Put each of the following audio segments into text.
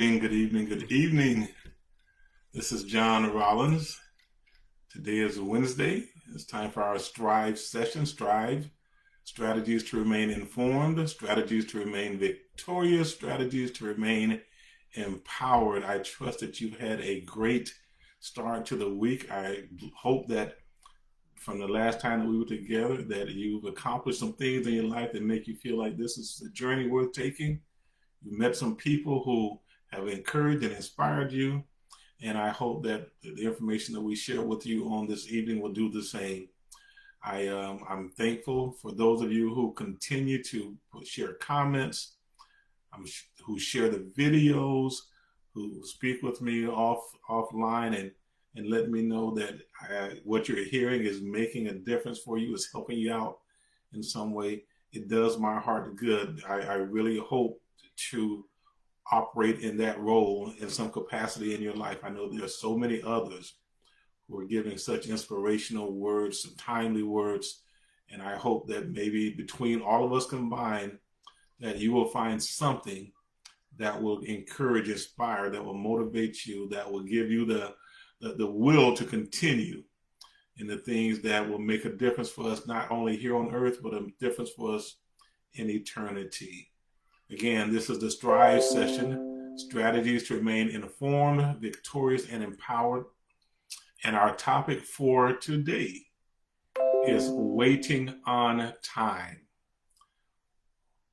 Good evening, good evening. This is John Rollins. Today is Wednesday. It's time for our S.T.R.I.V.E session. S.T.R.I.V.E, strategies to remain informed, strategies to remain victorious, strategies to remain empowered. I trust that you've had a great start to the week. I hope that from the last time that we were together that you've accomplished some things in your life that make you feel like this is a journey worth taking. You met some people who have encouraged and inspired you, and I hope that the information that we share with you on this evening will do the same. I'm thankful for those of you who continue to share comments, who share the videos, who speak with me offline and let me know that what you're hearing is making a difference for you, is helping you out in some way. It does my heart good. I really hope to operate in that role in some capacity in your life. I know there are so many others who are giving such inspirational words, some timely words, and I hope that maybe between all of us combined, that you will find something that will encourage, inspire, that will motivate you, that will give you the will to continue in the things that will make a difference for us, not only here on earth, but a difference for us in eternity. Again, this is the S.T.R.I.V.E session, strategies to remain informed, victorious, and empowered. And our topic for today is waiting on time.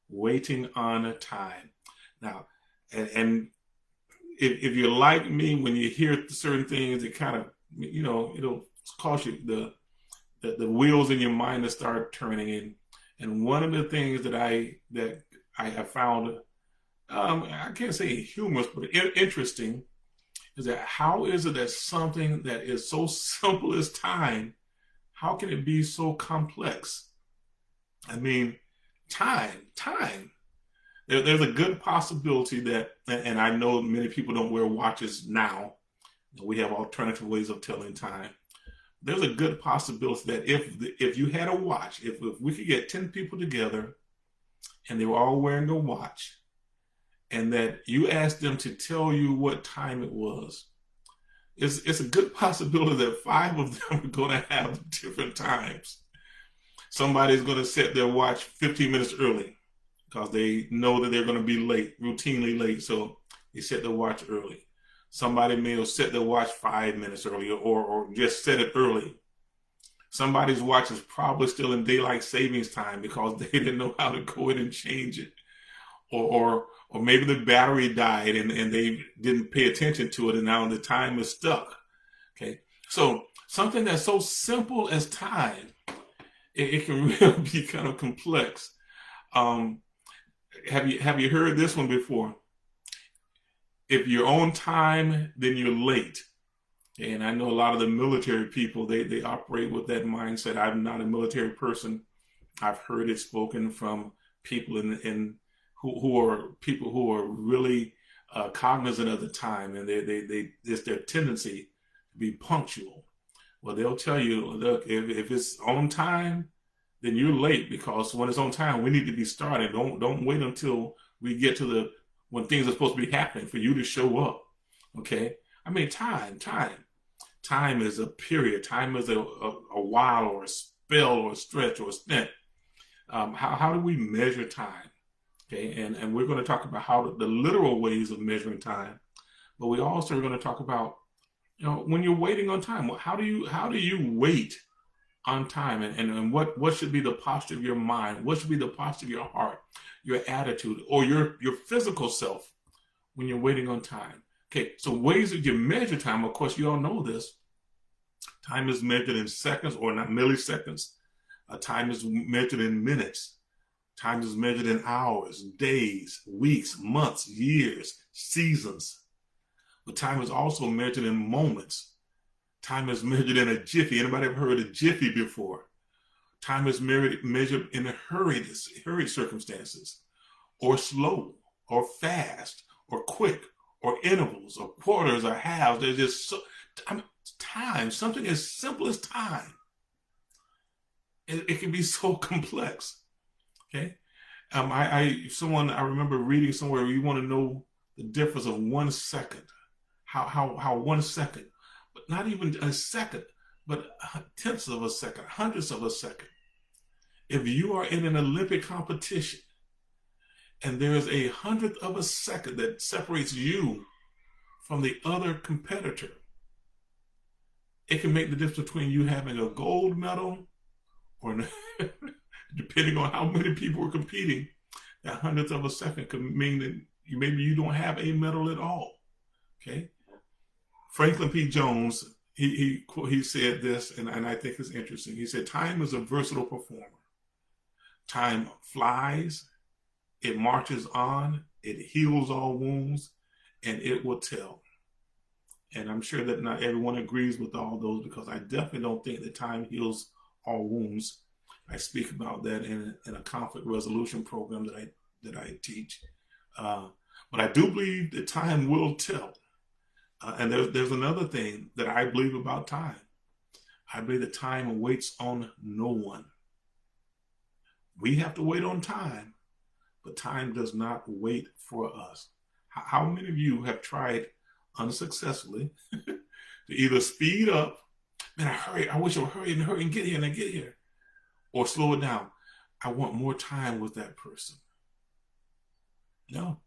Waiting on time. Now, and if you're like me, when you hear certain things, it kind of, it'll cause you the wheels in your mind to start turning in. And one of the things that I have found, I can't say humorous, but interesting, is that how is it that something that is so simple as time, how can it be so complex? I mean, time. There's a good possibility that, and I know many people don't wear watches now. We have alternative ways of telling time. There's a good possibility that if you had a watch, if we could get 10 people together and they were all wearing a watch, and that you asked them to tell you what time it was, it's a good possibility that 5 of them are going to have different times. Somebody's going to set their watch 15 minutes early because they know that they're going to be late, routinely late, so they set their watch early. Somebody may have set their watch 5 minutes early, or just set it early. Somebody's watch is probably still in daylight savings time because they didn't know how to go in and change it. Or maybe the battery died and they didn't pay attention to it, and now the time is stuck. Okay. So something that's so simple as time, it can really be kind of complex. Have you heard this one before? If you're on time, then you're late. And I know a lot of the military people, they operate with that mindset. I'm not a military person. I've heard it spoken from people in who are people who are really cognizant of the time, and it's their tendency to be punctual. Well, they'll tell you, look, if it's on time, then you're late, because when it's on time, we need to be starting. Don't wait until we get to when things are supposed to be happening for you to show up. Okay, I mean, time is a period. Time is a while, or a spell, or a stretch, or a stint. How do we measure time? Okay, and we're going to talk about how the literal ways of measuring time, but we also are going to talk about, when you're waiting on time, how do you wait on time, and what should be the posture of your mind? What should be the posture of your heart, your attitude, or your physical self when you're waiting on time? Okay, so ways that you measure time, of course, you all know this. Time is measured in seconds, or not milliseconds. Time is measured in minutes. Time is measured in hours, days, weeks, months, years, seasons. But time is also measured in moments. Time is measured in a jiffy. Anybody ever heard of jiffy before? Time is measured in hurried circumstances, or slow, or fast, or quick, or intervals, or quarters, or halves. There's just time. Something as simple as time. It can be so complex. Okay. I remember reading somewhere, you want to know the difference of 1 second. How 1 second, but not even a second, but tenths of a second, hundredths of a second. If you are in an Olympic competition and there's a hundredth of a second that separates you from the other competitor, it can make the difference between you having a gold medal or depending on how many people are competing. That hundredth of a second could mean that maybe you don't have a medal at all. Okay. Franklin P. Jones, he said this, and I think it's interesting. He said, time is a versatile performer. Time flies, it marches on, it heals all wounds, and it will tell. And I'm sure that not everyone agrees with all those, because I definitely don't think that time heals all wounds. I speak about that in a conflict resolution program that I teach. But I do believe that time will tell. And there's another thing that I believe about time. I believe that time waits on no one. We have to wait on time, but time does not wait for us. How many of you have tried unsuccessfully to either speed up, man, I wish I would hurry and get here, or slow it down. I want more time with that person. No,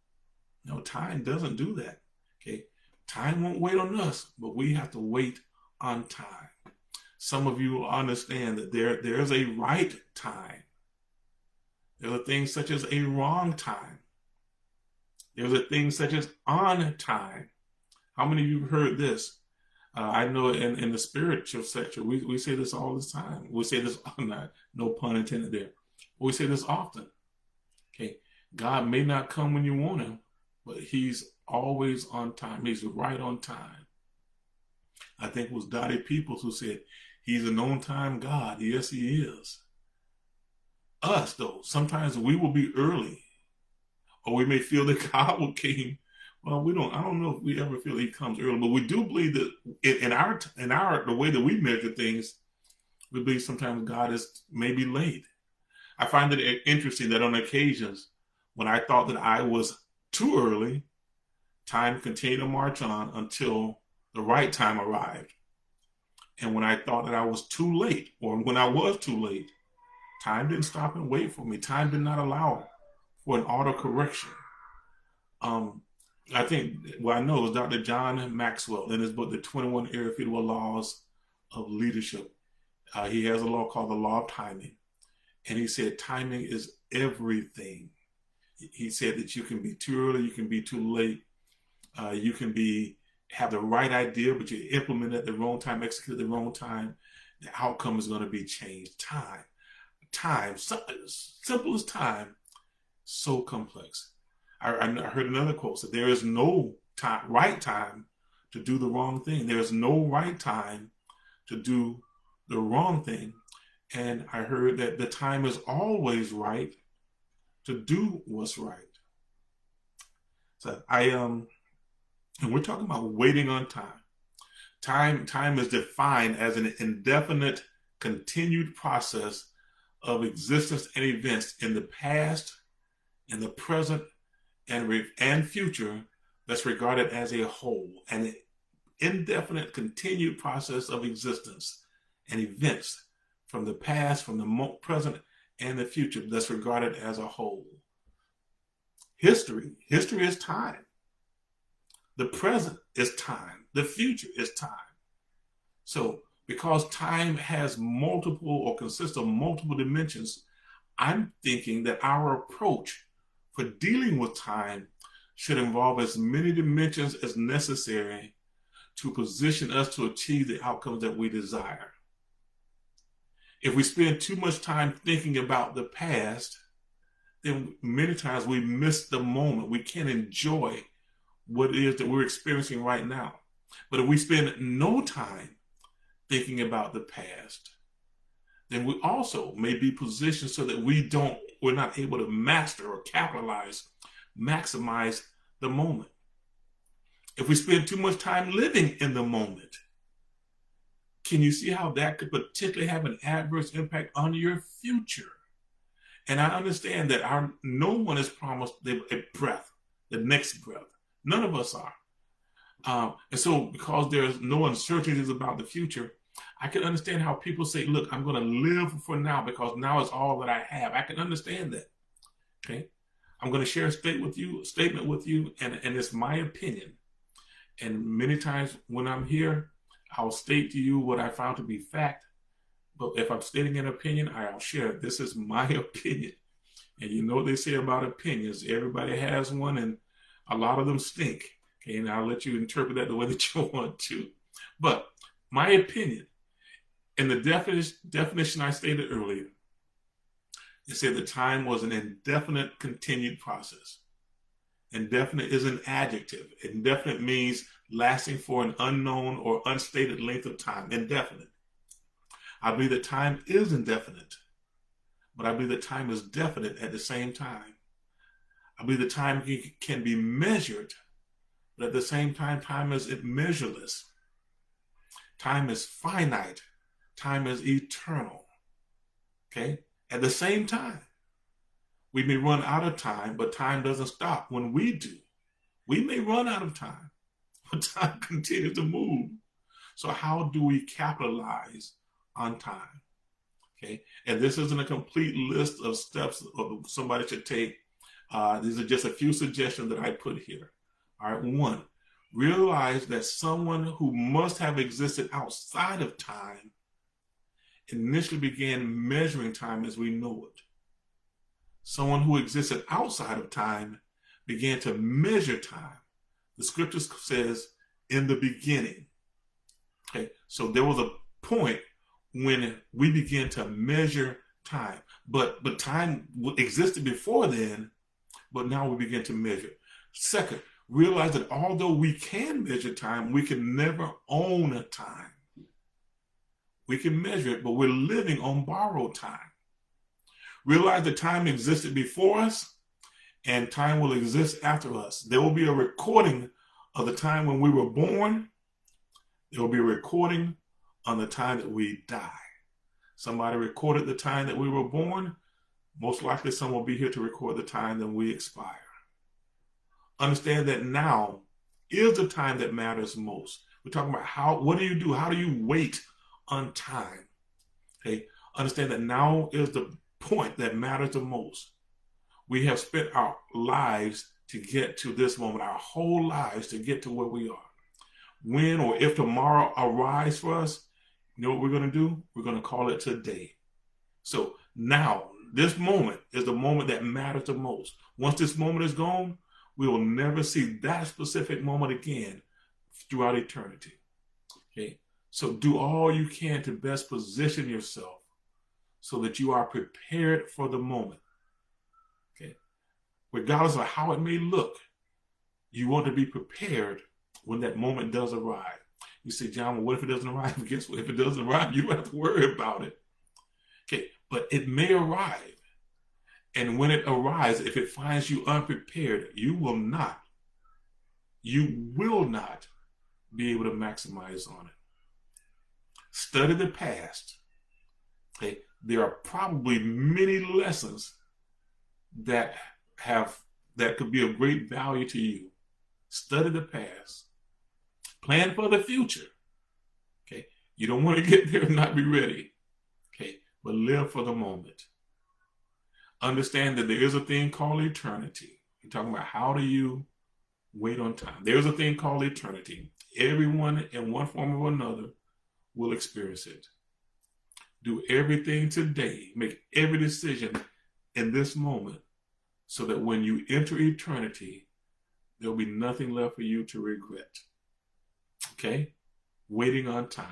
time doesn't do that. Okay. Time won't wait on us, but we have to wait on time. Some of you understand that there's a right time. There are things such as a wrong time. There's a thing such as on time. How many of you have heard this? I know in the spiritual sector, we say this all the time. We say this, no pun intended there. We say this often. Okay, God may not come when you want him, but he's always on time. He's right on time. I think it was Dottie Peoples who said, he's an on-time God. Yes, he is. Us, though, sometimes we will be early, or we may feel that God will came. Well, I don't know if we ever feel he comes early, but we do believe that in the way that we measure things, we believe sometimes God is maybe late. I find it interesting that on occasions when I thought that I was too early, time continued to march on until the right time arrived. And when I thought that I was too late, or when I was too late, time didn't stop and wait for me. Time did not allow for an auto correction. I think what I know is Dr. John Maxwell in his book, The 21 Irrefutable Laws of Leadership. He has a law called the law of timing. And he said timing is everything. He said that you can be too early, you can be too late, you can have the right idea, but you implement it at the wrong time, execute at the wrong time. The outcome is going to be changed. Time, simple as time, so complex. I heard another quote said, there is no right time to do the wrong thing. There is no right time to do the wrong thing. And I heard that the time is always right to do what's right. So and we're talking about waiting on time. Time is defined as an indefinite, continued process of existence and events in the past, in the present, and future that's regarded as a whole, an indefinite, continued process of existence and events from the past, from the present, and the future that's regarded as a whole. History is time. The present is time. The future is time. So because time has multiple or consists of multiple dimensions, I'm thinking that our approach for dealing with time should involve as many dimensions as necessary to position us to achieve the outcomes that we desire. If we spend too much time thinking about the past, then many times we miss the moment. We can't enjoy what it is that we're experiencing right now. But if we spend no time thinking about the past, then we also may be positioned so that we're not able to master or maximize the moment. If we spend too much time living in the moment, can you see how that could potentially have an adverse impact on your future? And I understand that no one is promised a breath, the next breath. None of us are. And so because there's no uncertainties about the future, I can understand how people say, look, I'm going to live for now because now is all that I have. I can understand that. Okay. I'm going to share a statement with you, and it's my opinion. And many times when I'm here, I'll state to you what I found to be fact. But if I'm stating an opinion, I'll share it. This is my opinion. And you know what they say about opinions. Everybody has one, and a lot of them stink. Okay, and I'll let you interpret that the way that you want to. But my opinion, in the definition I stated earlier, it said the time was an indefinite continued process. Indefinite is an adjective. Indefinite means lasting for an unknown or unstated length of time. Indefinite. I believe that time is indefinite, but I believe that time is definite at the same time. I believe that time can be measured, but at the same time, time is measureless. Time is finite. Time is eternal. Okay? At the same time, we may run out of time, but time doesn't stop when we do. We may run out of time, but time continues to move. So how do we capitalize on time? Okay, and this isn't a complete list of steps somebody should take. These are just a few suggestions that I put here. All right, 1, realize that someone who must have existed outside of time initially began measuring time as we know it. Someone who existed outside of time began to measure time. The scripture says, in the beginning. Okay, so there was a point when we began to measure time. But time existed before then, but now we begin to measure. 2nd, realize that although we can measure time, we can never own a time. We can measure it, but we're living on borrowed time. Realize that time existed before us and time will exist after us. There will be a recording of the time when we were born. There will be a recording on the time that we die. Somebody recorded the time that we were born. Most likely someone will be here to record the time that we expire. Understand that now is the time that matters most. We're talking about what do you do? How do you wait on time? Okay. Understand that now is the point that matters the most. We have spent our lives to get to this moment, our whole lives to get to where we are. When or if tomorrow arrives for us, you know what we're going to do? We're going to call it today. So now, this moment is the moment that matters the most. Once this moment is gone, we will never see that specific moment again throughout eternity. Okay? So do all you can to best position yourself so that you are prepared for the moment. Okay? Regardless of how it may look, you want to be prepared when that moment does arrive. You say, John, well, what if it doesn't arrive? Guess what? If it doesn't arrive, you don't have to worry about it. Okay, but it may arrive. And when it arrives, if it finds you unprepared, you will not be able to maximize on it. Study the past. Okay, there are probably many lessons that could be of great value to you. Study the past. Plan for the future. Okay, you don't want to get there and not be ready. Okay, but live for the moment. Understand that there is a thing called eternity. You're talking about how do you wait on time. There's a thing called eternity. Everyone in one form or another will experience it. Do everything today. Make every decision in this moment so that when you enter eternity, there'll be nothing left for you to regret. Okay? Waiting on time.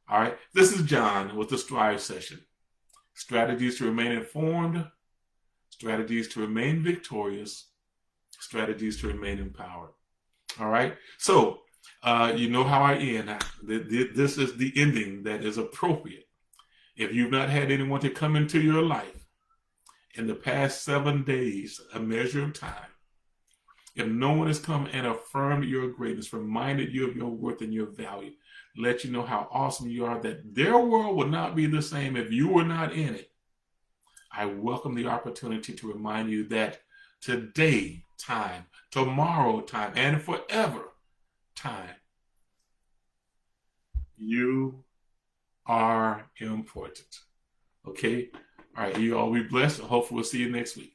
All right. This is John with the S.T.R.I.V.E session. Strategies to remain informed, strategies to remain victorious, strategies to remain empowered. All right. So, you know how I end. This is the ending that is appropriate. If you've not had anyone to come into your life in the past 7 days, a measure of time, if no one has come and affirmed your greatness, reminded you of your worth and your value, let you know how awesome you are, that their world would not be the same if you were not in it, I welcome the opportunity to remind you that today, time, tomorrow time, and forever time. You are important. Okay? All right, you all be blessed. Hopefully we'll see you next week.